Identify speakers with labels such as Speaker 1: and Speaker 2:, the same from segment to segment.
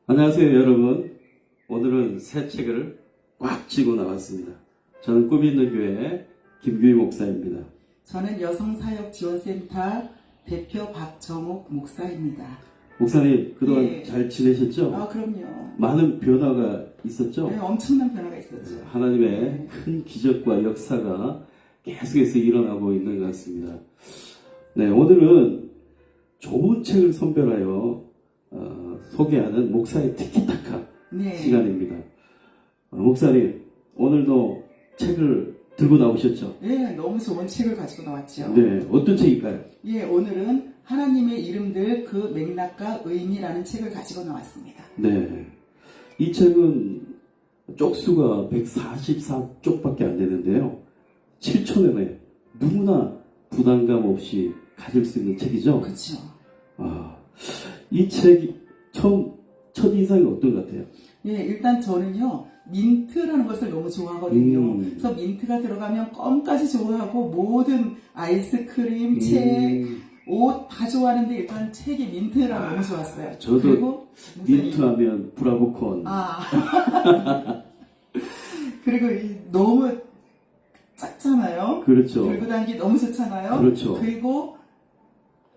Speaker 1: 안녕하세요, 여러분. 오늘은 새 책을 꽉 쥐고 나왔습니다. 저는 꿈이 있는 교회 김규희 목사입니다.
Speaker 2: 저는 여성사역지원센터 대표 박정옥 목사입니다.
Speaker 1: 목사님, 그동안
Speaker 2: 네.
Speaker 1: 잘 지내셨죠?
Speaker 2: 그럼요.
Speaker 1: 많은 변화가 있었죠?
Speaker 2: 네, 엄청난 변화가 있었죠.
Speaker 1: 하나님의
Speaker 2: 네.
Speaker 1: 큰 기적과 역사가 계속해서 일어나고 있는 것 같습니다. 네, 오늘은 좋은 책을 선별하여 소개하는 목사의 티키타카
Speaker 2: 네.
Speaker 1: 시간입니다. 목사님, 오늘도 책을 들고 나오셨죠?
Speaker 2: 네, 너무 좋은 책을 가지고 나왔죠.
Speaker 1: 네, 어떤 책일까요?
Speaker 2: 예, 오늘은 하나님의 이름들 그 맥락과 의미라는 책을 가지고 나왔습니다.
Speaker 1: 네, 이 책은 쪽수가 144쪽밖에 안 되는데요. 7,000원에 누구나 부담감 없이 가질 수 있는 책이죠?
Speaker 2: 그렇죠.
Speaker 1: 이 책이 첫 인상이 어떤 것 같아요?
Speaker 2: 예, 일단 저는요, 민트라는 것을 너무 좋아하거든요. 그래서 민트가 들어가면 껌까지 좋아하고 모든 아이스크림, 책, 옷 다 좋아하는데 일단 책이 민트라 너무 좋았어요.
Speaker 1: 저도
Speaker 2: 그리고
Speaker 1: 민트하면 브라보콘.
Speaker 2: 그리고 너무 작잖아요.
Speaker 1: 그렇죠.
Speaker 2: 들고 다니기 너무 좋잖아요.
Speaker 1: 그렇죠.
Speaker 2: 그리고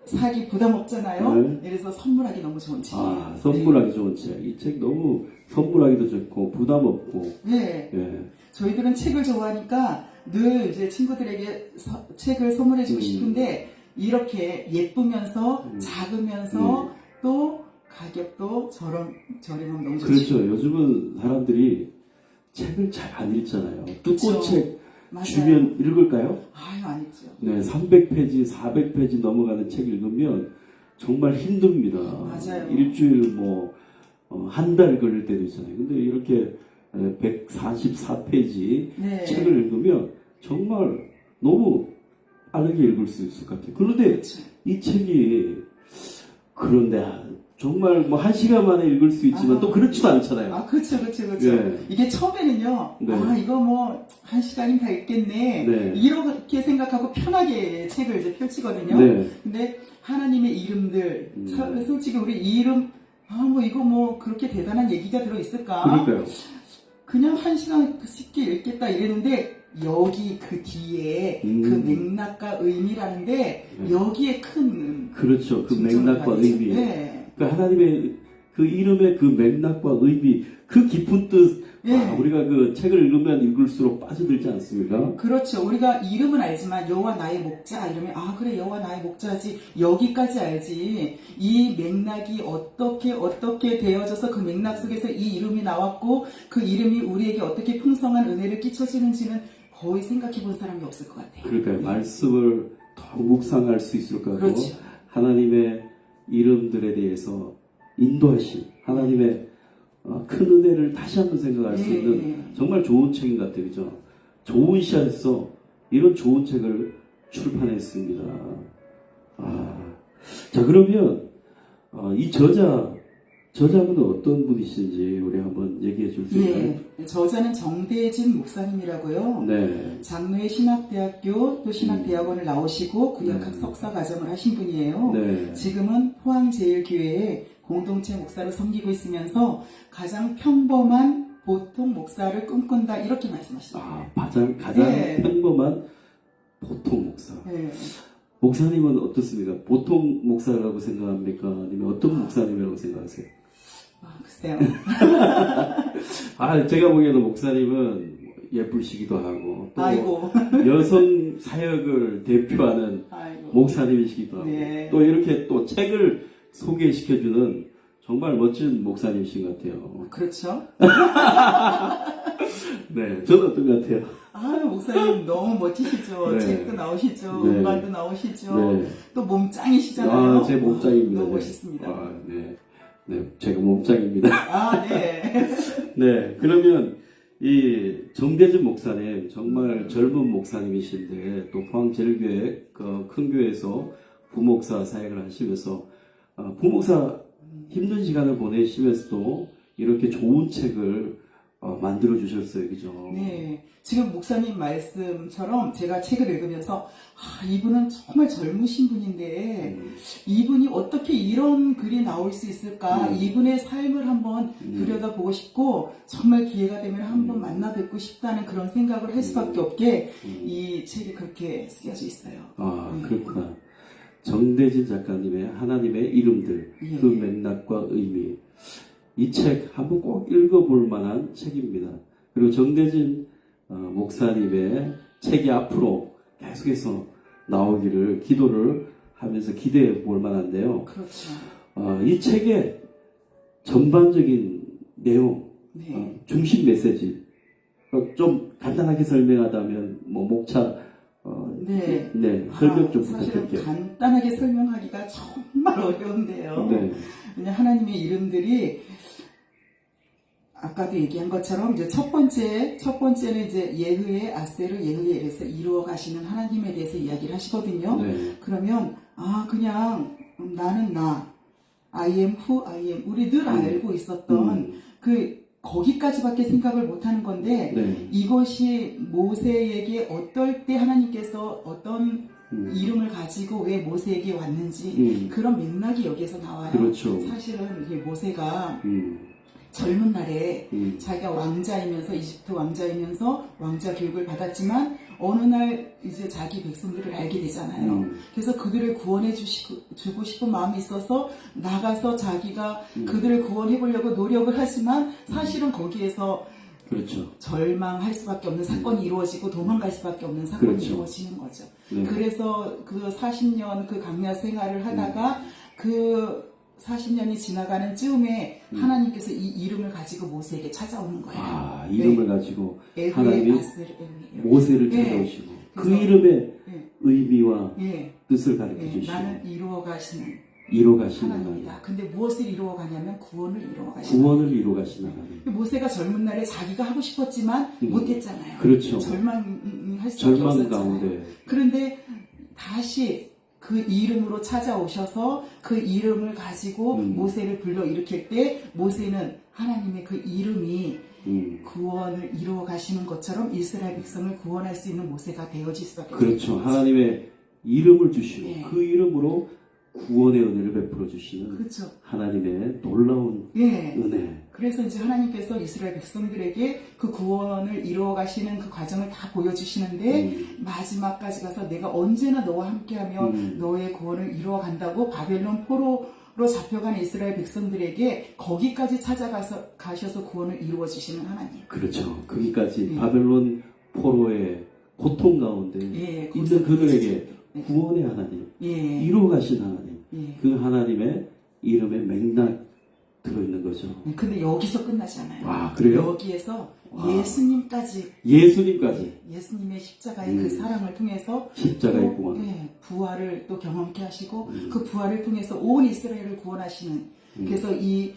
Speaker 2: 사기 부담 없잖아요.
Speaker 1: 네.
Speaker 2: 그래서 선물하기 너무 좋은 책이에요.
Speaker 1: 선물하기 좋은 책. 이 책 너무 선물하기도 좋고 부담 없고.
Speaker 2: 네.
Speaker 1: 네.
Speaker 2: 저희들은 책을 좋아하니까 늘 이제 친구들에게 책을 선물해주고 싶은데 이렇게 예쁘면서 작으면서 또 가격도 저렴하면 너무 좋죠.
Speaker 1: 그렇죠. 요즘은 사람들이 책을 잘 안 읽잖아요. 두꺼운
Speaker 2: 그렇죠.
Speaker 1: 책
Speaker 2: 맞아요.
Speaker 1: 주면 읽을까요?
Speaker 2: 아유, 아니죠.
Speaker 1: 네, 300페이지, 400페이지 넘어가는 책 읽으면 정말 힘듭니다.
Speaker 2: 맞아요.
Speaker 1: 일주일 한 달 걸릴 때도 있잖아요. 근데 이렇게 144페이지
Speaker 2: 네.
Speaker 1: 책을 읽으면 정말 너무 빠르게 읽을 수 있을 것 같아요. 그런데
Speaker 2: 그렇죠.
Speaker 1: 이 책이 그런데 정말 1시간 만에 읽을 수 있지만 또 그렇지도 않잖아요.
Speaker 2: 그렇죠.
Speaker 1: 네.
Speaker 2: 이게 처음에는요,
Speaker 1: 네.
Speaker 2: 이거 1시간이면 다 읽겠네.
Speaker 1: 네.
Speaker 2: 이렇게 생각하고 편하게 책을 이제 펼치거든요.
Speaker 1: 네.
Speaker 2: 근데 하나님의 이름들, 솔직히 우리 이 이름, 이거 그렇게 대단한 얘기가 들어있을까?
Speaker 1: 그러니까요.
Speaker 2: 그냥 1시간 쉽게 읽겠다 이랬는데, 여기 그 뒤에 그 맥락과 의미라는데, 여기에 큰.
Speaker 1: 그렇죠. 그 맥락과 의미.
Speaker 2: 네.
Speaker 1: 그 하나님의 그 이름의 그 맥락과 의미, 그 깊은 뜻,
Speaker 2: 네.
Speaker 1: 우리가 그 책을 읽으면 읽을수록 빠져들지 않습니까?
Speaker 2: 그렇죠. 우리가 이름은 알지만 여호와 나의 목자 이러면 그래 여호와 나의 목자지 여기까지 알지. 이 맥락이 어떻게 되어져서 그 맥락 속에서 이 이름이 나왔고 그 이름이 우리에게 어떻게 풍성한 은혜를 끼쳐주는지는 거의 생각해 본 사람이 없을 것 같아요.
Speaker 1: 그러니까 말씀을 더 묵상할 수 있을 것 같고
Speaker 2: 그렇죠.
Speaker 1: 하나님의 이름들에 대해서 인도하신 하나님의 큰 은혜를 다시 한번 생각할 수 있는 정말 좋은 책인 것 같아요. 그죠? 좋은 시야에서 이런 좋은 책을 출판했습니다. 자, 그러면 이 저자분은 어떤 분이신지 우리 한번 얘기해 줄 수 있나요?
Speaker 2: 저자는 정대진 목사님이라고요.
Speaker 1: 네.
Speaker 2: 장로의 신학대학교 또 신학대학원을 나오시고 구약학 석사 과정을 하신 분이에요.
Speaker 1: 네.
Speaker 2: 지금은 포항제일교회에 공동체 목사로 섬기고 있으면서 가장 평범한 보통 목사를 꿈꾼다 이렇게 말씀하시더라고요.
Speaker 1: 가장
Speaker 2: 네.
Speaker 1: 평범한 보통 목사.
Speaker 2: 네.
Speaker 1: 목사님은 어떻습니까? 보통 목사라고 생각합니까? 아니면 어떤 목사님이라고 생각하세요?
Speaker 2: 글쎄요.
Speaker 1: 제가 보기에는 목사님은 예쁘시기도 하고 또
Speaker 2: 아이고.
Speaker 1: 여성 사역을 대표하는
Speaker 2: 아이고.
Speaker 1: 목사님이시기도 하고
Speaker 2: 네.
Speaker 1: 또 이렇게 또 책을 소개시켜주는 정말 멋진 목사님이신 것 같아요.
Speaker 2: 그렇죠.
Speaker 1: 네, 저는 어떤 것 같아요?
Speaker 2: 목사님 너무 멋지시죠.
Speaker 1: 네.
Speaker 2: 책도 나오시죠.
Speaker 1: 네.
Speaker 2: 음반도 나오시죠.
Speaker 1: 네.
Speaker 2: 또 몸짱이시잖아요.
Speaker 1: 제 몸짱입니다.
Speaker 2: 너무
Speaker 1: 네.
Speaker 2: 멋있습니다.
Speaker 1: 네, 제가 몸짱입니다.
Speaker 2: 네.
Speaker 1: 네, 그러면 이 정대진 목사님 정말 젊은 목사님이신데 또 포항제일교회 그 큰 교회에서 부목사 사역을 하시면서 부목사 힘든 시간을 보내시면서도 이렇게 좋은 책을 만들어 주셨어요, 그죠?
Speaker 2: 네. 지금 목사님 말씀처럼 제가 책을 읽으면서 이분은 정말 젊으신 분인데 이분이 어떻게 이런 글이 나올 수 있을까? 이분의 삶을 한번 들여다보고 싶고 정말 기회가 되면 한번 만나 뵙고 싶다는 그런 생각을 할 수밖에 없게 이 책이 그렇게 쓰여져 있어요.
Speaker 1: 그렇구나. 정대진 작가님의 하나님의 이름들,
Speaker 2: 예.
Speaker 1: 그 맥락과 의미. 이 책 한번 꼭 읽어볼 만한 책입니다. 그리고 정대진 목사님의 책이 앞으로 계속해서 나오기를 기도를 하면서 기대해 볼 만한데요.
Speaker 2: 그렇죠.
Speaker 1: 이 책의 전반적인 내용,
Speaker 2: 네.
Speaker 1: 중심 메시지, 좀 간단하게 설명하다면, 목차,
Speaker 2: 네.
Speaker 1: 설명 좀
Speaker 2: 사실은
Speaker 1: 부탁드릴게요.
Speaker 2: 간단하게 설명하기가 정말 어려운데요.
Speaker 1: 네.
Speaker 2: 그냥 하나님의 이름들이 아까도 얘기한 것처럼 이제 첫 번째는 이제 예흐의 아세르 예흐의 에서 이루어 가시는 하나님에 대해서 이야기를 하시거든요.
Speaker 1: 네.
Speaker 2: 그러면 그냥 나는 나 I am who I am 우리 늘 알고 있었던 거기까지밖에 생각을 못 하는 건데
Speaker 1: 네.
Speaker 2: 이것이 모세에게 어떨 때 하나님께서 어떤 이름을 가지고 왜 모세에게 왔는지 그런 맥락이 여기에서 나와요.
Speaker 1: 그렇죠.
Speaker 2: 사실은 이게 모세가 젊은 날에 자기가 왕자이면서 이집트 왕자이면서 왕자 교육을 받았지만 어느 날 이제 자기 백성들을 알게 되잖아요. 그래서 그들을 구원해 주고 싶은 마음이 있어서 나가서 자기가 그들을 구원해 보려고 노력을 하지만 사실은 거기에서
Speaker 1: 그렇죠.
Speaker 2: 절망할 수밖에 없는 사건이 이루어지고 도망갈 수밖에 없는 사건이
Speaker 1: 그렇죠.
Speaker 2: 이루어지는 거죠.
Speaker 1: 네.
Speaker 2: 그래서 그 40년 그 강야 생활을 하다가 그 40년이 지나가는 즈음에 하나님께서 이 이름을 가지고 모세에게 찾아오는 거예요.
Speaker 1: 이름을 가지고
Speaker 2: 에흐의
Speaker 1: 하나님이
Speaker 2: 아스르 에흐.
Speaker 1: 모세를
Speaker 2: 네.
Speaker 1: 찾아오시고 그
Speaker 2: 그래서-
Speaker 1: 이름의
Speaker 2: 네.
Speaker 1: 의미와
Speaker 2: 예,
Speaker 1: 뜻을 가르쳐
Speaker 2: 예,
Speaker 1: 주시고
Speaker 2: 나는 이루어 가시는
Speaker 1: 이루어 가시는 하나님,
Speaker 2: 하나님이다. 근데 무엇을 이루어 가냐면 구원을 이루어 가시는
Speaker 1: 구원을 이루어 가시는 하나님.
Speaker 2: 모세가 젊은 날에 자기가 하고 싶었지만 못했잖아요.
Speaker 1: 그렇죠.
Speaker 2: 절망할 수밖에
Speaker 1: 절망
Speaker 2: 없었잖아요.
Speaker 1: 가운데
Speaker 2: 그런데 다시 그 이름으로 찾아오셔서 그 이름을 가지고 모세를 불러일으킬 때 모세는 하나님의 그 이름이 구원을 이루어 가시는 것처럼 이스라엘 백성을 구원할 수 있는 모세가 되어질 수밖에 없어요.
Speaker 1: 그렇죠. 하나님의 이름을 주시고
Speaker 2: 예.
Speaker 1: 그 이름으로 구원의 은혜를 베풀어 주시는
Speaker 2: 그렇죠.
Speaker 1: 하나님의 놀라운
Speaker 2: 예.
Speaker 1: 은혜.
Speaker 2: 그래서 이제 하나님께서 이스라엘 백성들에게 그 구원을 이루어 가시는 그 과정을 다 보여주시는데 마지막까지 가서 내가 언제나 너와 함께하며 너의 구원을 이루어 간다고 바벨론 포로로 잡혀간 이스라엘 백성들에게 거기까지 가셔서 구원을 이루어 주시는 하나님.
Speaker 1: 그렇죠. 거기까지
Speaker 2: 예.
Speaker 1: 바벨론 포로의 고통 가운데
Speaker 2: 예,
Speaker 1: 있는 그들에게
Speaker 2: 예.
Speaker 1: 구원의 하나님,
Speaker 2: 예.
Speaker 1: 이루어 가신 하나님,
Speaker 2: 예.
Speaker 1: 그 하나님의 이름의 맥락 들어있는 거죠.
Speaker 2: 근데 여기서 끝나지 않아요.
Speaker 1: 그래요?
Speaker 2: 여기에서
Speaker 1: 와.
Speaker 2: 예수님까지
Speaker 1: 예수님까지
Speaker 2: 예수님의 십자가의 그 사랑을 통해서
Speaker 1: 십자가의
Speaker 2: 또,
Speaker 1: 구원.
Speaker 2: 부활을 또 경험케 하시고 그 부활을 통해서 온 이스라엘을 구원하시는 그래서 이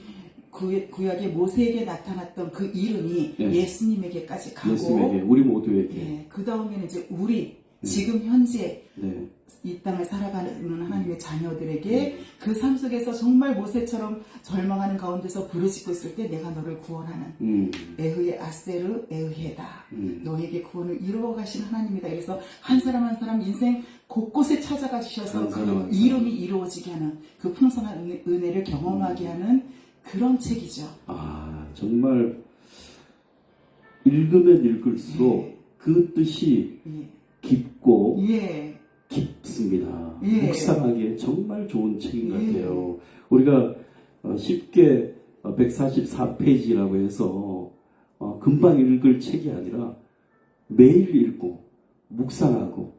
Speaker 2: 구약의 모세에게 나타났던 그 이름이
Speaker 1: 네.
Speaker 2: 예수님에게까지 가고
Speaker 1: 예수님에게 우리 모두에게
Speaker 2: 그 다음에는 이제 우리 지금 현재
Speaker 1: 네.
Speaker 2: 이 땅을 살아가는 하나님의 자녀들에게 그 삶 속에서 정말 모세처럼 절망하는 가운데서 부르짖고 있을 때 내가 너를 구원하는 에흐의 아세르 에흐에다 너에게 구원을 이루어 가신 하나님이다. 그래서 한 사람 한 사람 인생 곳곳에 찾아가 주셔서
Speaker 1: 한 사람 한
Speaker 2: 그 이름이 이루어지게 하는 그 풍성한 은혜를 경험하게 하는 그런 책이죠.
Speaker 1: 정말 읽으면 읽을수록 그 뜻이 깊고
Speaker 2: 예.
Speaker 1: 깊습니다.
Speaker 2: 예.
Speaker 1: 묵상하기에 정말 좋은 책인 것
Speaker 2: 예.
Speaker 1: 같아요. 우리가 쉽게 144페이지라고 해서 금방 읽을 책이 아니라 매일 읽고 묵상하고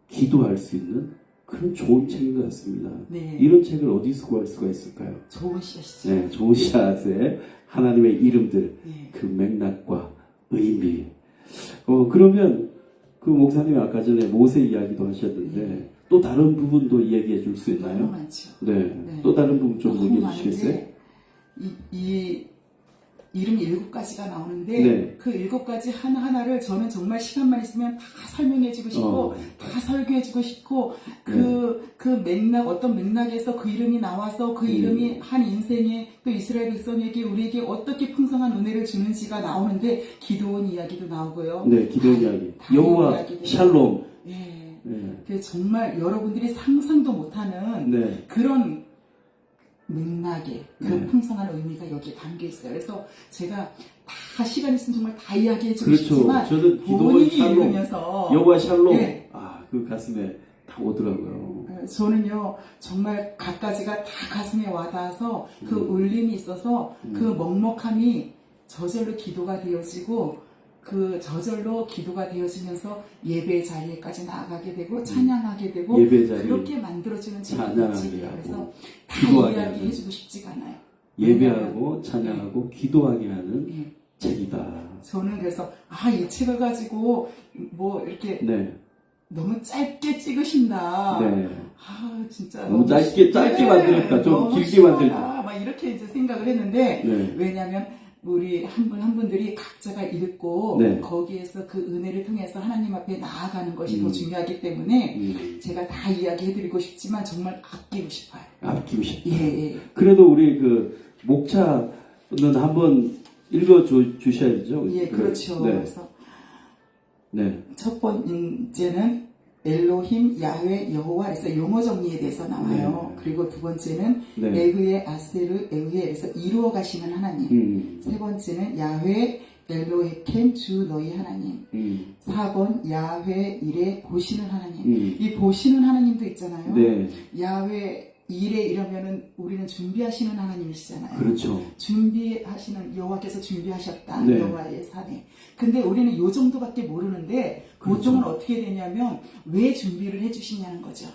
Speaker 1: 기도할 수 있는 그런 좋은 책인 것 같습니다.
Speaker 2: 네.
Speaker 1: 이런 책을 어디서 구할 수가 있을까요?
Speaker 2: 좋은 씨앗이죠.
Speaker 1: 네, 좋은 씨앗에 하나님의 이름들,
Speaker 2: 네.
Speaker 1: 그 맥락과 의미. 그러면 그 목사님이 아까 전에 모세 이야기도 하셨는데 또 다른 부분도 이야기해 줄 수
Speaker 2: 너무
Speaker 1: 있나요?
Speaker 2: 많죠.
Speaker 1: 네.
Speaker 2: 네.
Speaker 1: 또 다른 부분 좀
Speaker 2: 너무
Speaker 1: 얘기해
Speaker 2: 많은데
Speaker 1: 주시겠어요?
Speaker 2: 이 이름이 7가지가 나오는데
Speaker 1: 네.
Speaker 2: 그 7가지 하나하나를 저는 정말 시간만 있으면 다 설명해주고 싶고 다 설교해주고 싶고 그 맥락 어떤 맥락에서 그 이름이 나와서 그 이름이 한 인생에 또 이스라엘 백성에게 우리에게 어떻게 풍성한 은혜를 주는지가 나오는데 기도원 이야기도 나오고요.
Speaker 1: 네, 기도원 이야기. 여호와 샬롬.
Speaker 2: 예.
Speaker 1: 네.
Speaker 2: 그래서 정말 여러분들이 상상도 못하는
Speaker 1: 네.
Speaker 2: 그런 맥락의 그
Speaker 1: 네.
Speaker 2: 풍성한 의미가 여기에 담겨 있어요. 그래서 제가 다 시간 있으면 정말 다 이야기해주고
Speaker 1: 그렇죠.
Speaker 2: 싶지만
Speaker 1: 저는 기도원
Speaker 2: 본인이
Speaker 1: 샬롬,
Speaker 2: 읽으면서
Speaker 1: 여호와 샬롬.
Speaker 2: 네.
Speaker 1: 아, 그 가슴에 다 오더라고요.
Speaker 2: 저는요 정말 각가지가 다 가슴에 와닿아서 그 울림이 있어서 그 먹먹함이 저절로 기도가 되어지고 그 저절로 기도가 되어지면서 예배 자리에까지 나아가게 되고 찬양하게 되고
Speaker 1: 예배 자리
Speaker 2: 그렇게 만들어주는
Speaker 1: 찬양하게
Speaker 2: 책이에요.
Speaker 1: 하고
Speaker 2: 그래서 다
Speaker 1: 기도하게
Speaker 2: 이야기해주고 싶지가 않아요.
Speaker 1: 예배하고 찬양하고 기도하게 하는
Speaker 2: 예.
Speaker 1: 책이다.
Speaker 2: 저는 그래서 이 책을 가지고 뭐 이렇게
Speaker 1: 네.
Speaker 2: 너무 짧게 찍으신다.
Speaker 1: 네.
Speaker 2: 진짜
Speaker 1: 너무 짧게 만들었다. 좀
Speaker 2: 너무
Speaker 1: 길게
Speaker 2: 심하다.
Speaker 1: 만들다.
Speaker 2: 막 이렇게 이제 생각을 했는데
Speaker 1: 네.
Speaker 2: 왜냐하면 우리 한 분 한 분들이 각자가 읽고
Speaker 1: 네.
Speaker 2: 거기에서 그 은혜를 통해서 하나님 앞에 나아가는 것이 더
Speaker 1: 음.
Speaker 2: 중요하기 때문에 제가 다 이야기해드리고 싶지만 정말 아끼고 싶어요.
Speaker 1: 아끼고 싶다.
Speaker 2: 예.
Speaker 1: 그래도 우리 그 목차는 한번 읽어 주셔야죠.
Speaker 2: 예, 그렇죠.
Speaker 1: 네.
Speaker 2: 그래서
Speaker 1: 네.
Speaker 2: 첫 번째는 엘로힘, 야훼, 여호와 그래서 용어 정리에 대해서 나와요.
Speaker 1: 네.
Speaker 2: 그리고 두 번째는
Speaker 1: 네.
Speaker 2: 에흐에, 아세르, 에흐에에서 이루어 가시는 하나님. 세 번째는 야훼, 엘로헤켐, 주 너희 하나님. 4번 야훼, 이레, 보시는 하나님. 이 보시는 하나님도 있잖아요.
Speaker 1: 네.
Speaker 2: 야훼, 이레 이러면은 우리는 준비하시는 하나님이시잖아요.
Speaker 1: 그렇죠.
Speaker 2: 준비하시는 여호와께서 준비하셨다.
Speaker 1: 네.
Speaker 2: 여호와의 산에. 근데 우리는 요 정도밖에 모르는데
Speaker 1: 그렇죠.
Speaker 2: 보통은 어떻게 되냐면 왜 준비를 해주시냐는 거죠.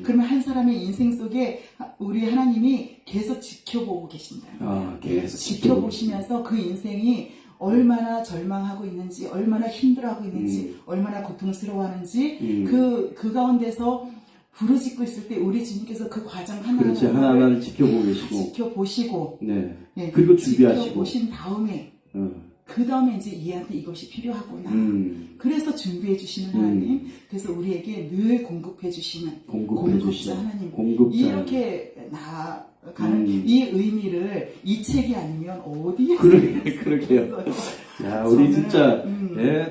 Speaker 2: 그러면 한 사람의 인생 속에 우리 하나님이 계속 지켜보고 계신다.
Speaker 1: 계속
Speaker 2: 지켜보시면서 그 인생이 얼마나 절망하고 있는지, 얼마나 힘들어하고 있는지, 얼마나 고통스러워하는지 그 가운데서 부르짖고 있을 때 우리 주님께서 그 과정
Speaker 1: 그렇지. 하나하나를 지켜보고 계시고.
Speaker 2: 지켜보시고.
Speaker 1: 네.
Speaker 2: 네,
Speaker 1: 그리고 준비하시고.
Speaker 2: 지켜보신 다음에 그 다음에 이제 얘한테 이것이 필요하구나. 그래서 준비해 주시는 하나님. 그래서 우리에게 늘 공급해 주시는 공급자 하나님. 이렇게 나아가는 이 의미를 이 책이 아니면 어디에
Speaker 1: 그러게요. 야, 우리 진짜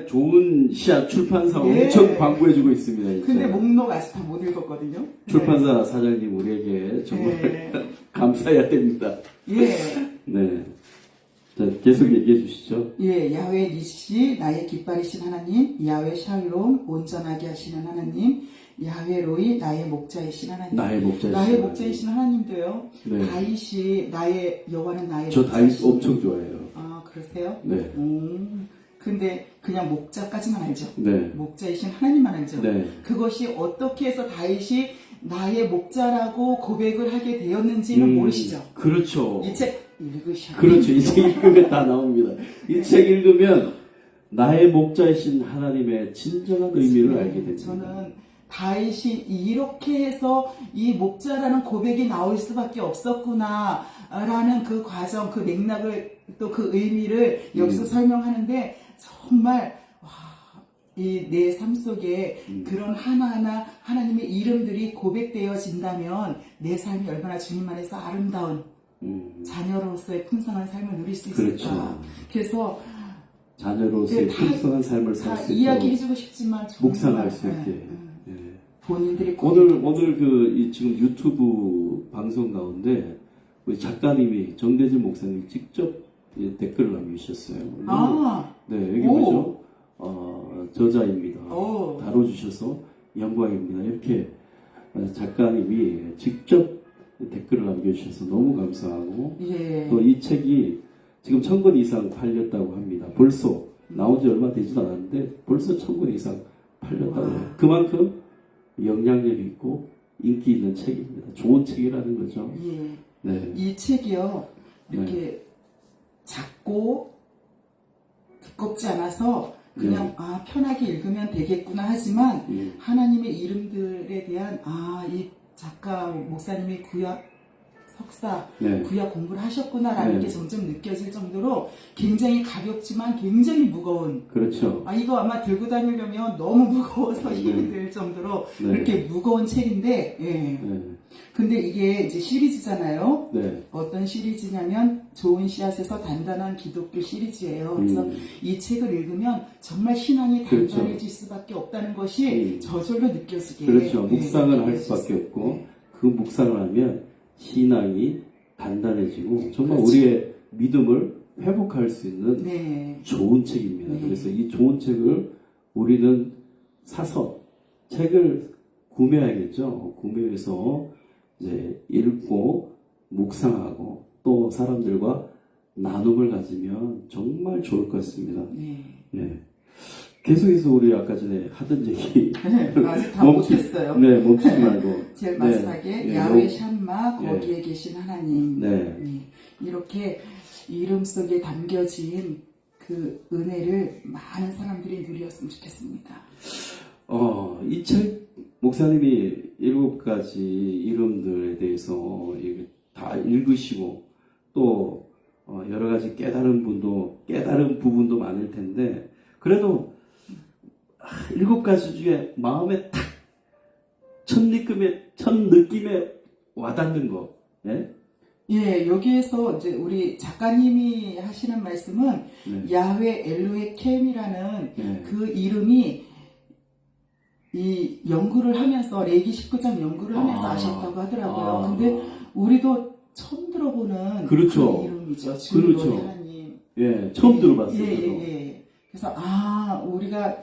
Speaker 1: 좋은 시합 출판사 엄청 광고해주고 있습니다. 진짜.
Speaker 2: 근데 목록 아직 다 못 읽었거든요.
Speaker 1: 출판사 사장님 우리에게 정말 감사해야 됩니다.
Speaker 2: 예.
Speaker 1: 네. 자, 계속 얘기해 주시죠.
Speaker 2: 예, 야훼 니시 나의 깃발이신 하나님, 야훼 샬롬 온전하게 하시는 하나님, 야훼 로이 나의 목자이신 하나님.
Speaker 1: 나의
Speaker 2: 목자이신 하나님도요.
Speaker 1: 네.
Speaker 2: 다윗이 나의 여호와는 나의
Speaker 1: 저 다윗
Speaker 2: 목자이신.
Speaker 1: 엄청 좋아해요.
Speaker 2: 그러세요?
Speaker 1: 네.
Speaker 2: 근데 그냥 목자까지만 알죠.
Speaker 1: 네.
Speaker 2: 목자이신 하나님만 알죠.
Speaker 1: 네.
Speaker 2: 그것이 어떻게 해서 다윗이 나의 목자라고 고백을 하게 되었는지는 모르시죠.
Speaker 1: 그렇죠.
Speaker 2: 이 책 읽으셔야
Speaker 1: 그렇죠. 이 책 읽으면 다 나옵니다. 이 책 읽으면 나의 목자이신 하나님의 진정한 의미를 알게 됩니다.
Speaker 2: 저는 다윗이 이렇게 해서 이 목자라는 고백이 나올 수밖에 없었구나 라는 그 과정, 그 맥락을 또 그 의미를 여기서 설명하는데 정말 이 내 삶 속에 그런 하나하나 하나님의 이름들이 고백되어진다면 내 삶이 얼마나 주님 안에서 아름다운 자녀로서의 풍성한 삶을 누릴 수 있을까.
Speaker 1: 그렇죠.
Speaker 2: 그래서
Speaker 1: 자녀로서의 풍성한 삶을 살 수 있도록
Speaker 2: 이야기해주고 싶지만
Speaker 1: 묵상할 수 있게.
Speaker 2: 본인들이
Speaker 1: 오늘 지금 유튜브 방송 가운데 우리 작가님이 정대진 목사님이 직접 댓글을 남기셨어요. 네, 여기 보죠. 저자입니다. 다뤄주셔서 영광입니다. 이렇게 작가님이 직접 댓글을 남겨주셔서 너무 감사하고 또 이 책이 지금 1000권 이상 팔렸다고 합니다. 벌써 나온 지 얼마 되지도 않았는데 벌써 1000권 이상 팔렸다고 해요. 그만큼 영향력이 있고 인기 있는 책입니다. 좋은 책이라는 거죠. 네.
Speaker 2: 이 책이요 이렇게 작고 두껍지 않아서 그냥 편하게 읽으면 되겠구나 하지만 하나님의 이름들에 대한 이 작가 목사님의 구약 석사,
Speaker 1: 네.
Speaker 2: 구약 공부를 하셨구나라는
Speaker 1: 네.
Speaker 2: 게 점점 느껴질 정도로 굉장히 가볍지만 굉장히 무거운.
Speaker 1: 그렇죠.
Speaker 2: 이거 아마 들고 다니려면 너무 무거워서
Speaker 1: 네.
Speaker 2: 힘이 들 정도로
Speaker 1: 네.
Speaker 2: 그렇게 무거운 책인데, 예.
Speaker 1: 네.
Speaker 2: 근데 이게 이제 시리즈잖아요.
Speaker 1: 네.
Speaker 2: 어떤 시리즈냐면 좋은 씨앗에서 단단한 기독교 시리즈예요. 그래서 이 책을 읽으면 정말 신앙이
Speaker 1: 그렇죠.
Speaker 2: 단단해질 수밖에 없다는 것이 저절로 느껴지게.
Speaker 1: 그렇죠.
Speaker 2: 네,
Speaker 1: 묵상을 할
Speaker 2: 느껴질
Speaker 1: 수밖에
Speaker 2: 수-
Speaker 1: 없고
Speaker 2: 네.
Speaker 1: 그 묵상을 하면 신앙이 단단해지고 정말
Speaker 2: 그렇죠.
Speaker 1: 우리의 믿음을 회복할 수 있는
Speaker 2: 네.
Speaker 1: 좋은 책입니다.
Speaker 2: 네.
Speaker 1: 그래서 이 좋은 책을 우리는 사서 책을 구매해야겠죠. 구매해서 이제 읽고 묵상하고 또 사람들과 나눔을 가지면 정말 좋을 것 같습니다.
Speaker 2: 네.
Speaker 1: 예. 계속해서 우리 아까 전에 하던 얘기
Speaker 2: 아직 다
Speaker 1: 멈추-
Speaker 2: 못했어요.
Speaker 1: 네, 멈추지 말고
Speaker 2: 제일 마지막에
Speaker 1: 네.
Speaker 2: 야외
Speaker 1: 예.
Speaker 2: 샴마 거기에 계신 하나님.
Speaker 1: 네.
Speaker 2: 이렇게 이름 속에 담겨진 그 은혜를 많은 사람들이 누렸으면 좋겠습니다.
Speaker 1: 이 책 목사님이 7가지 이름들에 대해서 다 읽으시고 또 여러 가지 깨달은 부분도 많을 텐데 그래도 7가지 중에 마음에 탁 첫 느낌에 와닿는 거. 예?
Speaker 2: 예, 여기에서 이제 우리 작가님이 하시는 말씀은
Speaker 1: 네.
Speaker 2: 야훼 엘로헤 캠이라는
Speaker 1: 네.
Speaker 2: 그 이름이 이 연구를 하면서 레기 19장 연구를 하면서 아셨다고 하더라고요. 근데 우리도 처음 들어보는
Speaker 1: 그렇죠.
Speaker 2: 그 이름이죠. 주
Speaker 1: 그렇죠.
Speaker 2: 너희 하나님.
Speaker 1: 예, 처음 들어봤어요.
Speaker 2: 예,
Speaker 1: 저도.
Speaker 2: 예. 그래서 우리가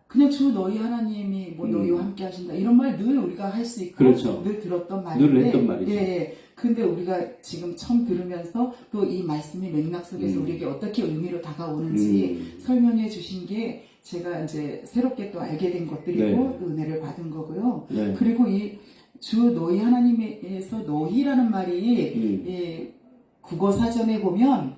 Speaker 2: 그냥 주 너희 하나님이 뭐 너희와 함께 하신다 이런 말 늘 우리가 할 수 있고
Speaker 1: 그렇죠.
Speaker 2: 늘 들었던 말인데
Speaker 1: 늘 했던 말이죠.
Speaker 2: 예, 예. 근데 우리가 지금 처음 들으면서 또 이 말씀이 맥락 속에서 우리에게 어떻게 의미로 다가오는지 설명해 주신 게 제가 이제 새롭게 또 알게 된 것들이고
Speaker 1: 네.
Speaker 2: 또 은혜를 받은 거고요.
Speaker 1: 네.
Speaker 2: 그리고 이 주 너희 하나님에서 너희라는 말이 이 국어 사전에 보면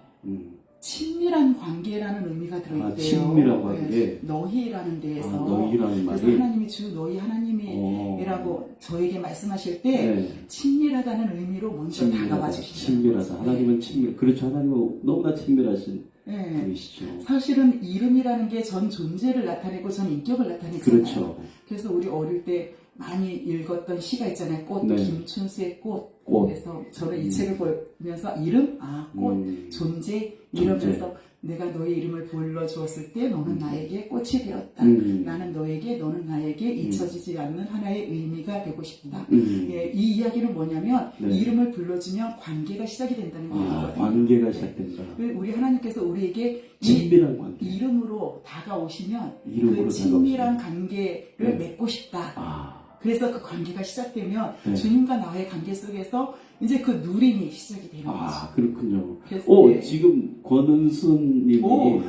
Speaker 2: 친밀한 관계라는 의미가 들어있대요.
Speaker 1: 친밀한 관계.
Speaker 2: 네, 너희라는 데에서.
Speaker 1: 너희라는
Speaker 2: 그래서
Speaker 1: 말이.
Speaker 2: 하나님이 주 너희 하나님이라고 저에게 말씀하실 때
Speaker 1: 네.
Speaker 2: 친밀하다는 의미로 먼저 다가와 주시죠.
Speaker 1: 친밀하다. 하나님은 친밀. 그렇죠. 하나님은 너무나 친밀하신
Speaker 2: 네.
Speaker 1: 분이시죠.
Speaker 2: 사실은 이름이라는 게 전 존재를 나타내고 전 인격을 나타내잖아요.
Speaker 1: 그렇죠.
Speaker 2: 그래서 우리 어릴 때 많이 읽었던 시가 있잖아요. 꽃,
Speaker 1: 네.
Speaker 2: 김춘수의 꽃.
Speaker 1: 꽃.
Speaker 2: 그래서 저는 이 책을 보면서 이름, 꽃, 존재 이러면서 내가 너의 이름을 불러주었을 때 너는 나에게 꽃이 되었다. 나는 너에게, 너는 나에게 잊혀지지 않는 하나의 의미가 되고 싶다. 예, 이 이야기는 뭐냐면
Speaker 1: 네.
Speaker 2: 이름을 불러주면 관계가 시작이 된다는 얘기거든요.
Speaker 1: 관계가 시작된다.
Speaker 2: 우리 하나님께서 우리에게 이
Speaker 1: 친밀한 관계.
Speaker 2: 이름으로 다가오시면
Speaker 1: 이름으로
Speaker 2: 그 친밀한 관계를
Speaker 1: 네.
Speaker 2: 맺고 싶다. 그래서 그 관계가 시작되면
Speaker 1: 네.
Speaker 2: 주님과 나의 관계 속에서 이제 그 누림이 시작이 되는 거죠.
Speaker 1: 그렇군요.
Speaker 2: 그래서 네.
Speaker 1: 지금 권은수님이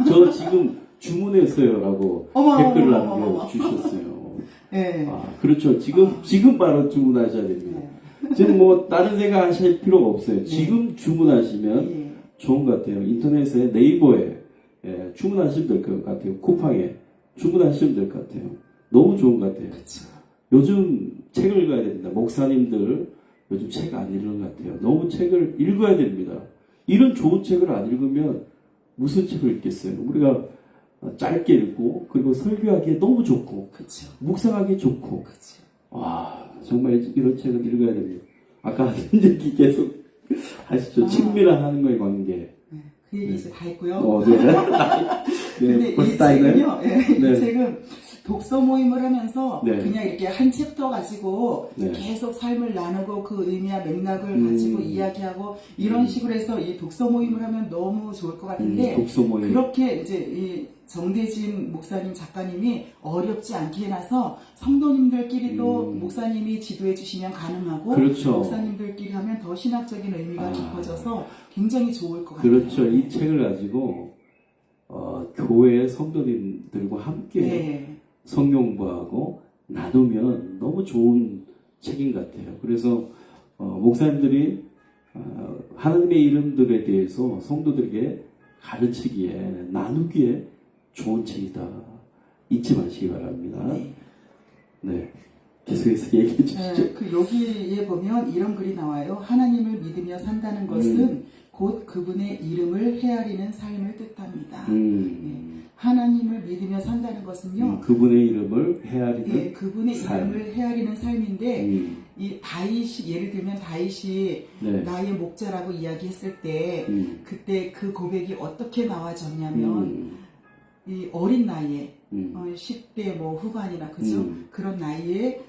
Speaker 1: 저 지금 주문했어요라고
Speaker 2: 어머,
Speaker 1: 댓글을
Speaker 2: 어머, 어머, 어머.
Speaker 1: 남겨주셨어요.
Speaker 2: 네.
Speaker 1: 그렇죠. 지금 바로 주문하셔야 됩니다. 지금 뭐 다른 생각 하실 필요가 없어요. 지금 주문하시면
Speaker 2: 예.
Speaker 1: 좋은 것 같아요. 인터넷에 네이버에 주문하시면 될 것 같아요. 쿠팡에 주문하시면 될 것 같아요. 너무 좋은 것 같아요.
Speaker 2: 그렇죠.
Speaker 1: 요즘 책을 읽어야 됩니다. 목사님들 요즘 책 안 읽는 것 같아요. 너무 책을 읽어야 됩니다. 이런 좋은 책을 안 읽으면 무슨 책을 읽겠어요? 우리가 짧게 읽고 그리고 설교하기에 너무 좋고
Speaker 2: 그렇죠.
Speaker 1: 묵상하기 좋고
Speaker 2: 그렇죠.
Speaker 1: 정말 이런 책을 읽어야 됩니다. 아까 하던 얘기 계속 하시죠. 친밀한 하나님과의 관계.
Speaker 2: 그 얘기 이제 다 했고요.
Speaker 1: 네.
Speaker 2: 근데 이
Speaker 1: 벌써 다 있나요?
Speaker 2: 책은요,
Speaker 1: 네.
Speaker 2: 이 책은 독서 모임을 하면서
Speaker 1: 네.
Speaker 2: 그냥 이렇게 한 챕터 가지고
Speaker 1: 네.
Speaker 2: 계속 삶을 나누고 그 의미와 맥락을 가지고 이야기하고 이런 식으로 해서 이 독서 모임을 하면 너무 좋을 것 같은데
Speaker 1: 독서 모임.
Speaker 2: 그렇게 이제 이 정대진 목사님 작가님이 어렵지 않게 해놔서 성도님들끼리도 목사님이 지도해 주시면 가능하고
Speaker 1: 그렇죠.
Speaker 2: 목사님들끼리 하면 더 신학적인 의미가 깊어져서 굉장히 좋을 것 같아요.
Speaker 1: 그렇죠. 이 책을 가지고 교회 성도님들과 함께
Speaker 2: 네.
Speaker 1: 성경공부하고 나누면 너무 좋은 책인 것 같아요. 그래서 목사님들이 하나님의 이름들에 대해서 성도들에게 가르치기에 나누기에 좋은 책이다. 잊지 마시기 바랍니다.
Speaker 2: 네.
Speaker 1: 네. 계속해서 얘기해 주시죠.
Speaker 2: 네, 그 여기에 보면 이런 글이 나와요. 하나님을 믿으며 산다는 것은 곧 그분의 이름을 헤아리는 삶을 뜻합니다. 하나님을 믿으며 산다는 것은요.
Speaker 1: 그분의 이름을 헤아리는
Speaker 2: 예, 그분의
Speaker 1: 삶.
Speaker 2: 이름을 헤아리는 삶인데 이 다윗이 예를 들면 다윗이
Speaker 1: 네.
Speaker 2: 나의 목자라고 이야기했을 때 그때 그 고백이 어떻게 나와졌냐면 이 어린 나이에 10대 뭐 후반이나 그죠? 그런 나이에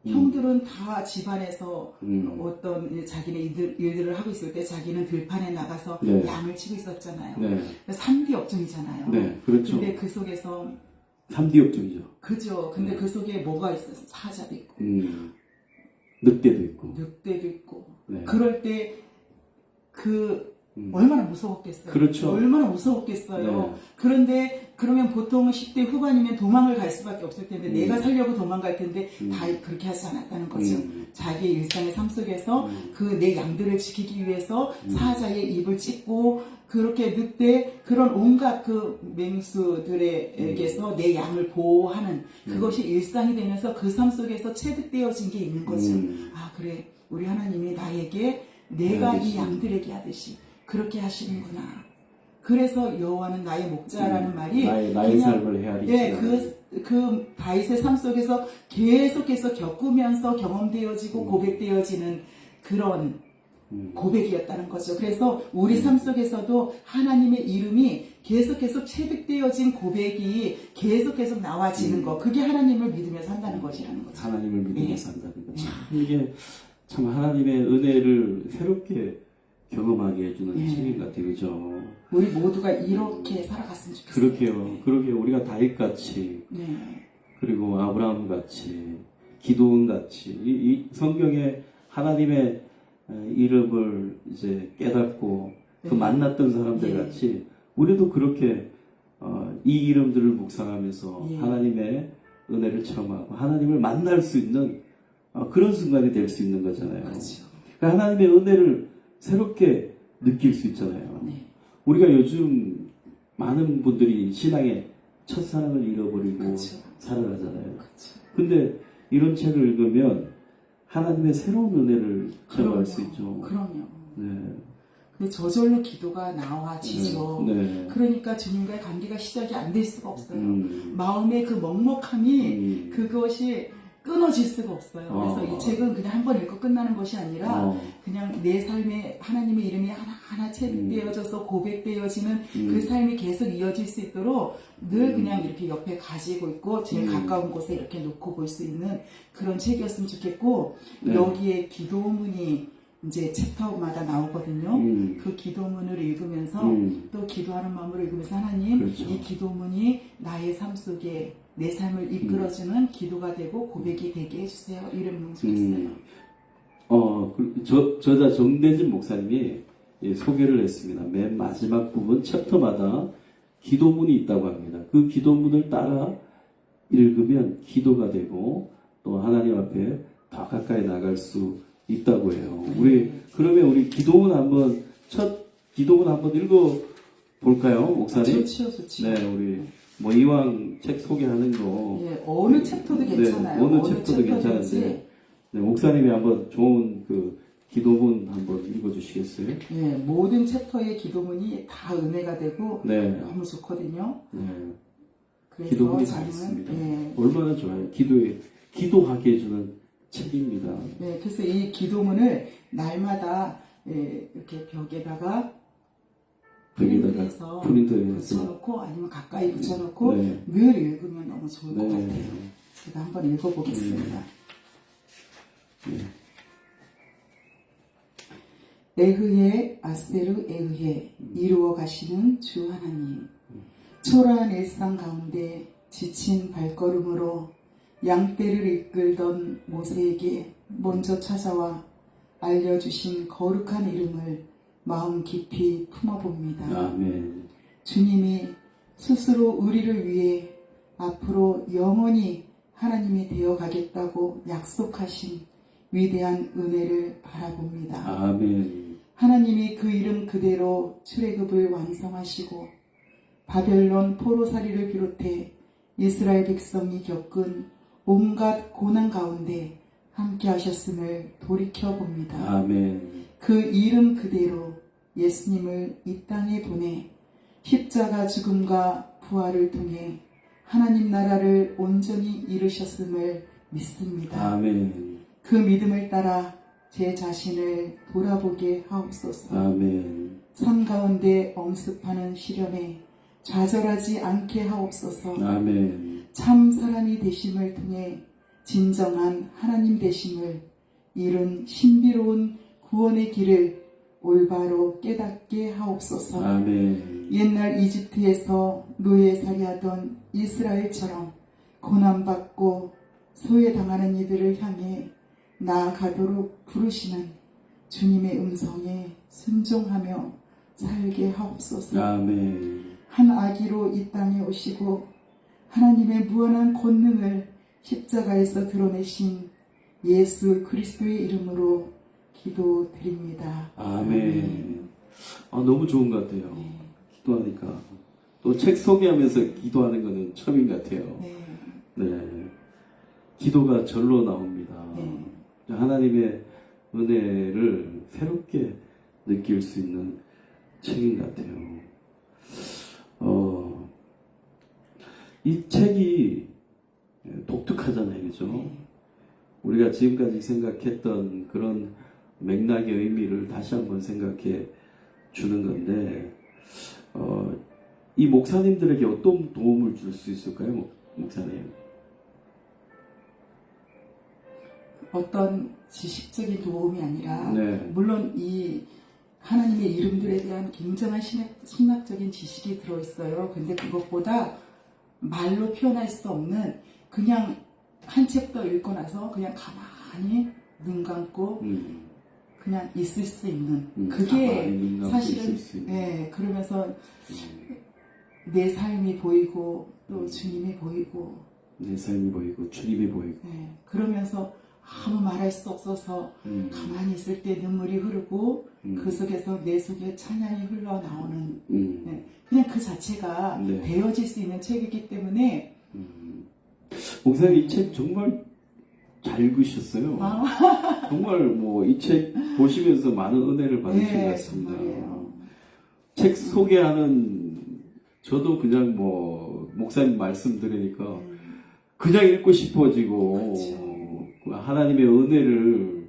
Speaker 2: 형들은 다 집안에서 어떤 자기네 일들을 하고 있을 때 자기는 들판에 나가서
Speaker 1: 네.
Speaker 2: 양을 치고 있었잖아요.
Speaker 1: 네.
Speaker 2: 3D 업종이잖아요.
Speaker 1: 네, 그렇죠.
Speaker 2: 근데 그 속에서
Speaker 1: 3D 업종이죠.
Speaker 2: 그죠. 근데 그 속에 뭐가 있어요? 사자도 있고
Speaker 1: 늑대도 있고.
Speaker 2: 늑대도 있고.
Speaker 1: 네.
Speaker 2: 그럴 때 얼마나 무서웠겠어요.
Speaker 1: 그렇죠.
Speaker 2: 얼마나 무서웠겠어요.
Speaker 1: 네.
Speaker 2: 그런데 그러면 보통 10대 후반이면 도망을 갈 수밖에 없을 텐데 내가 살려고 도망갈 텐데 다 그렇게 하지 않았다는 거죠. 자기의 일상의 삶 속에서 그 내 양들을 지키기 위해서 사자의 입을 찢고 그렇게 늑대 그런 온갖 그 맹수들에게서 내 양을 보호하는 그것이 일상이 되면서 그 삶 속에서 체득되어진 게 있는 거죠. 아 그래 우리 하나님이 나에게 내가 이 양들에게 하듯이 그렇게 하시는구나. 그래서 여호와는 나의 목자라는 말이
Speaker 1: 나의
Speaker 2: 그냥,
Speaker 1: 삶을 헤아리지.
Speaker 2: 예, 그 다윗의 삶 속에서 계속해서 겪으면서 경험되어지고 고백되어지는 그런 고백이었다는 거죠. 그래서 우리 삶 속에서도 하나님의 이름이 계속해서 체득되어진 고백이 계속해서 나와지는 거. 그게 하나님을 믿으며 산다는 것이라는 거죠.
Speaker 1: 하나님을 믿으며
Speaker 2: 예.
Speaker 1: 산다는 것. 참 이게 참 하나님의 은혜를 새롭게 경험하게 해주는
Speaker 2: 예.
Speaker 1: 책임 같아요. 그죠?
Speaker 2: 우리 모두가 이렇게 살아갔으면 좋겠어요.
Speaker 1: 그렇게요. 그러게 우리가 다윗같이
Speaker 2: 네.
Speaker 1: 그리고 아브라함같이 기도원같이 이 성경에 하나님의 이름을 이제 깨닫고 그
Speaker 2: 네.
Speaker 1: 만났던 사람들
Speaker 2: 예.
Speaker 1: 같이 우리도 그렇게 이 이름들을 묵상하면서
Speaker 2: 예.
Speaker 1: 하나님의 은혜를 체험하고 하나님을 만날 수 있는 그런 순간이 될 수 있는 거잖아요.
Speaker 2: 그렇죠.
Speaker 1: 그러니까 하나님의 은혜를 새롭게 느낄 수 있잖아요.
Speaker 2: 네.
Speaker 1: 우리가 요즘 많은 분들이 신앙의 첫사랑을 잃어버리고
Speaker 2: 그렇죠.
Speaker 1: 살아가잖아요.
Speaker 2: 그렇죠.
Speaker 1: 근데 이런 책을 읽으면 하나님의 새로운 은혜를 체험할 수 있죠.
Speaker 2: 그럼요.
Speaker 1: 네.
Speaker 2: 그 저절로 기도가 나와지죠.
Speaker 1: 네.
Speaker 2: 그러니까 주님과의 관계가 시작이 안 될 수가 없어요.
Speaker 1: 음.
Speaker 2: 마음의 그 먹먹함이 그것이 끊어질 수가 없어요. 그래서 이 책은 그냥 한 번 읽고 끝나는 것이 아니라 그냥 내 삶에 하나님의 이름이 하나하나 체득되어져서 고백되어지는 그 삶이 계속 이어질 수 있도록 늘 그냥 이렇게 옆에 가지고 있고 제일 가까운 곳에 이렇게 놓고 볼 수 있는 그런 책이었으면 좋겠고
Speaker 1: 네.
Speaker 2: 여기에 기도문이 이제 챕터마다 나오거든요. 그 기도문을 읽으면서 또 기도하는 마음으로 읽으면서 하나님
Speaker 1: 그렇죠.
Speaker 2: 이 기도문이 나의 삶 속에 내 삶을 이끌어주는 기도가 되고 고백이 되게 해주세요. 이러면 좋겠어요.
Speaker 1: 저자 정대진 목사님이 소개를 했습니다. 맨 마지막 부분 챕터마다 기도문이 있다고 합니다. 그 기도문을 따라 읽으면 기도가 되고 또 하나님 앞에 더 가까이 나갈 수 있다고 해요. 그러면 우리 첫 기도문 한번 읽어 볼까요, 목사님?
Speaker 2: 좋죠.
Speaker 1: 네, 우리 이왕 책 소개하는 거.
Speaker 2: 예, 어느 챕터도 괜찮아요.
Speaker 1: 어느 챕터도 괜찮은데, 네, 목사님이 한번 좋은 그 기도문 한번 읽어주시겠어요?
Speaker 2: 예, 모든 챕터의 기도문이 다 은혜가 되고
Speaker 1: 네.
Speaker 2: 너무 좋거든요.
Speaker 1: 네.
Speaker 2: 그래서
Speaker 1: 기도문이 다
Speaker 2: 저는
Speaker 1: 있습니다.
Speaker 2: 예,
Speaker 1: 얼마나 좋아요. 기도하게 해주는 책입니다.
Speaker 2: 네, 그래서 이 기도문을 날마다 이렇게 벽에다가 프린트해서 붙여놓고 아니면 가까이 붙여놓고
Speaker 1: 네.
Speaker 2: 늘 읽으면 너무 좋을 것
Speaker 1: 네.
Speaker 2: 같아요. 제가 한번 읽어보겠습니다. 에흐에 아스테르 에흐에 이루어 가시는 주 하나님, 초라한 일상 가운데 지친 발걸음으로 양떼를 이끌던 모세에게 먼저 찾아와 알려주신 거룩한 이름을 마음 깊이 품어봅니다.
Speaker 1: 아멘.
Speaker 2: 주님이 스스로 우리를 위해 앞으로 영원히 하나님이 되어 가겠다고 약속하신 위대한 은혜를 바라봅니다.
Speaker 1: 아멘.
Speaker 2: 하나님이 그 이름 그대로 출애굽을 완성하시고 바벨론 포로살이를 비롯해 이스라엘 백성이 겪은 온갖 고난 가운데 함께 하셨음을 돌이켜봅니다.
Speaker 1: 아멘.
Speaker 2: 그 이름 그대로 예수님을 이 땅에 보내 십자가 죽음과 부활을 통해 하나님 나라를 온전히 이루셨음을 믿습니다.
Speaker 1: 아멘.
Speaker 2: 그 믿음을 따라 제 자신을 돌아보게 하옵소서.
Speaker 1: 아멘.
Speaker 2: 삶 가운데 엄습하는 시련에 좌절하지 않게 하옵소서.
Speaker 1: 아멘.
Speaker 2: 참 사람이 되심을 통해 진정한 하나님 되심을 이룬 신비로운 구원의 길을 올바로 깨닫게 하옵소서.
Speaker 1: 아멘.
Speaker 2: 옛날 이집트에서 노예살이하던 이스라엘처럼 고난받고 소외당하는 이들을 향해 나아가도록 부르시는 주님의 음성에 순종하며 살게 하옵소서.
Speaker 1: 아멘.
Speaker 2: 한 아기로 이 땅에 오시고 하나님의 무한한 권능을 십자가에서 드러내신 예수 그리스도의 이름으로 기도드립니다.
Speaker 1: 아멘. 너무 좋은 것 같아요.
Speaker 2: 네.
Speaker 1: 기도하니까. 또 책 소개하면서 기도하는 거는 처음인 것 같아요.
Speaker 2: 네.
Speaker 1: 네. 기도가 절로 나옵니다.
Speaker 2: 네.
Speaker 1: 하나님의 은혜를 새롭게 느낄 수 있는 책인 것 같아요. 이 책이 독특하잖아요. 그죠?
Speaker 2: 네.
Speaker 1: 우리가 지금까지 생각했던 그런 맥락의 의미를 다시 한번 생각해 주는 건데, 이 목사님들에게 어떤 도움을 줄 수 있을까요, 목사님?
Speaker 2: 어떤 지식적인 도움이 아니라
Speaker 1: 네.
Speaker 2: 물론 이 하나님의 이름들에 대한 굉장한 신학적인 지식이 들어있어요. 근데 그것보다 말로 표현할 수 없는 그냥 한 챕터 읽고 나서 그냥 가만히 눈 감고 그냥 있을 수 있는 그게 사실은 네, 그러면서 내 삶이 보이고 또 주님이 보이고
Speaker 1: 내 삶이 보이고 주님이 보이고
Speaker 2: 네, 그러면서 아무 말할 수 없어서 가만히 있을 때 눈물이 흐르고 그 속에서 내 속에 찬양이 흘러나오는 네, 그냥 그 자체가
Speaker 1: 네.
Speaker 2: 배워질 수 있는 책이기 때문에
Speaker 1: 목사님 이 책 정말 잘 읽으셨어요. 정말 뭐 이 책 보시면서 많은 은혜를 받으신 것
Speaker 2: 네,
Speaker 1: 같습니다.
Speaker 2: 정말이에요.
Speaker 1: 책 소개하는 저도 그냥 뭐 목사님 말씀 들으니까 그냥 읽고 싶어지고 하나님의 은혜를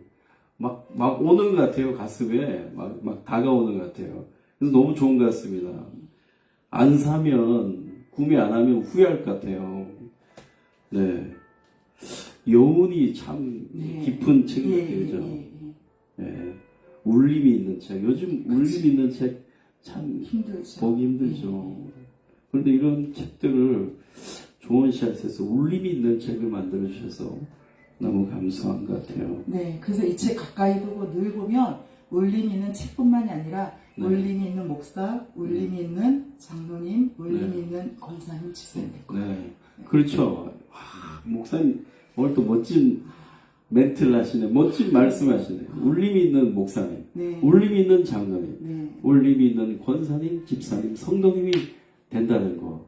Speaker 1: 막 오는 것 같아요. 가슴에 막 다가오는 것 같아요. 그래서 너무 좋은 것 같습니다. 안 사면 구매 안 하면 후회할 것 같아요. 네, 여운이 참
Speaker 2: 네.
Speaker 1: 깊은 책 같아요. 그죠? 네. 울림이 있는 책. 요즘 울림 있는 책 참
Speaker 2: 힘들죠.
Speaker 1: 보기 힘들죠. 그런데 이런 책들을 좋은 샷에서 울림이 있는 책을 만들어 주셔서 너무 감사한 것 같아요.
Speaker 2: 네, 그래서 이 책 가까이 두고 늘 보면 울림이 있는 책뿐만이 아니라
Speaker 1: 네.
Speaker 2: 울림이 있는 목사, 울림이 있는 장로님, 울림이 있는 권사님, 집사님.
Speaker 1: 네, 그렇죠. 목사님 오늘 또 멋진 멘트를 하시네. 멋진 말씀하시네. 울림이 있는 목사님,
Speaker 2: 네.
Speaker 1: 울림이 있는 장로님,
Speaker 2: 네.
Speaker 1: 울림이 있는 권사님, 집사님, 성도님이 된다는 거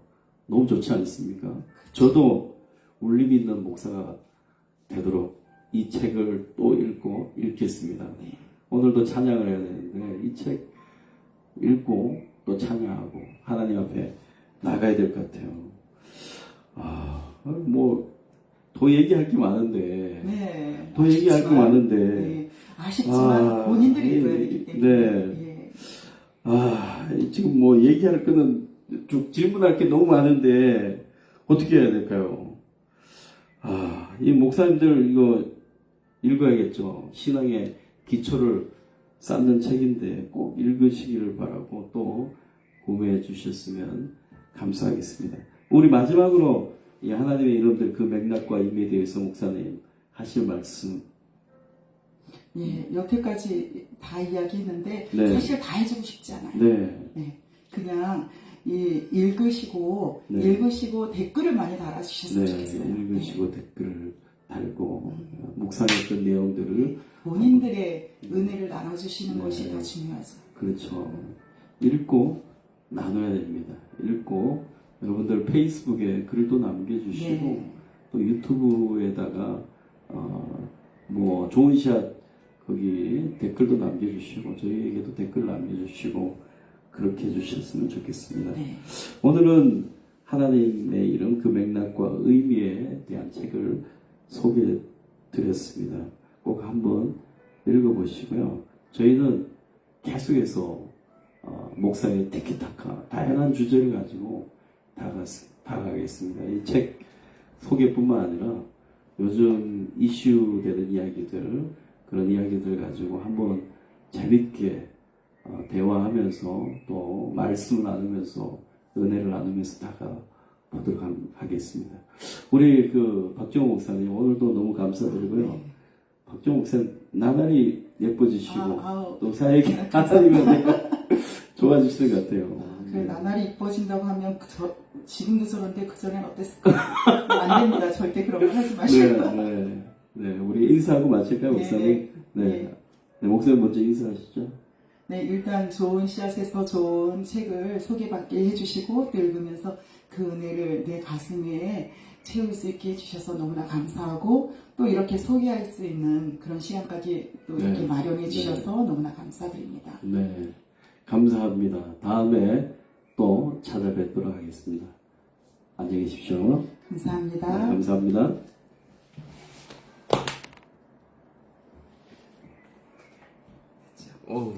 Speaker 1: 너무 좋지 않습니까? 저도 울림이 있는 목사가 되도록 이 책을 또 읽겠습니다.
Speaker 2: 네.
Speaker 1: 오늘도 찬양을 해야 되는데 이 책 읽고 또 찬양하고 하나님 앞에 나가야 될 것 같아요. 뭐 더 얘기할 게 많은데
Speaker 2: 네.
Speaker 1: 더 얘기할 게 많은데
Speaker 2: 네. 아쉽지만 본인들이 읽어야 되기 때문에.
Speaker 1: 네. 지금 뭐 얘기할 거는 쭉 질문할 게 너무 많은데 어떻게 해야 될까요? 이 목사님들 이거 읽어야겠죠. 신앙의 기초를 쌓는 책인데 꼭 읽으시기를 바라고 또 구매해 주셨으면 감사하겠습니다. 우리 마지막으로 이 하나님의 이름들 그 맥락과 의미에 대해서 목사님 하실 말씀.
Speaker 2: 예, 여태까지 다 이야기했는데
Speaker 1: 네.
Speaker 2: 사실 다 해주고 싶지 않아요.
Speaker 1: 네.
Speaker 2: 네, 그냥 읽으시고
Speaker 1: 네.
Speaker 2: 읽으시고 댓글을 많이 달아주셨으면 좋겠어요.
Speaker 1: 읽으시고 댓글을 달고 묵상했던 내용들을
Speaker 2: 본인들의 은혜를 나눠주시는
Speaker 1: 네.
Speaker 2: 것이 더 중요하죠.
Speaker 1: 그렇죠. 읽고 나눠야 됩니다. 읽고 여러분들 페이스북에 글도 남겨주시고
Speaker 2: 네.
Speaker 1: 또 유튜브에다가 뭐 좋은 샷 거기 댓글도 남겨주시고 저희에게도 댓글 남겨주시고 그렇게 해주셨으면 좋겠습니다.
Speaker 2: 네.
Speaker 1: 오늘은 하나님의 이름 그 맥락과 의미에 대한 책을 소개해 드렸습니다. 꼭 한번 읽어보시고요. 저희는 계속해서 목사의 티키타카 다양한 주제를 가지고 다가가겠습니다. 이 책 소개뿐만 아니라 요즘 이슈되는 이야기들 그런 이야기들 가지고 한번 재밌게 대화하면서 또 말씀을 나누면서 은혜를 나누면서 다가보도록 하겠습니다. 우리 그 박정호 목사님 오늘도 너무 감사드리고요. 박정호 목사님 나날이 예뻐지시고 또 사역이 하나님의 좋아지시는 것 같아요.
Speaker 2: 그래, 나날이 이뻐진다고 하면 지금도 저런데 그전엔 어땠을까? 안 됩니다. 절대 그런 거 하지 마시고.
Speaker 1: 네, 우리 인사하고 마칠까요, 목사님? 네. 목사님 먼저 인사하시죠.
Speaker 2: 네, 일단 좋은 씨앗에서 좋은 책을 소개받게 해주시고 또 읽으면서 그 은혜를 내 가슴에 채울 수 있게 해주셔서 너무나 감사하고 또 이렇게 소개할 수 있는 그런 시간까지 또 이렇게 마련해 주셔서 너무나 감사드립니다.
Speaker 1: 네, 감사합니다. 다음에 또 찾아뵙도록 하겠습니다. 안녕히 계십시오.
Speaker 2: 감사합니다.
Speaker 1: 네, 감사합니다.
Speaker 3: 오.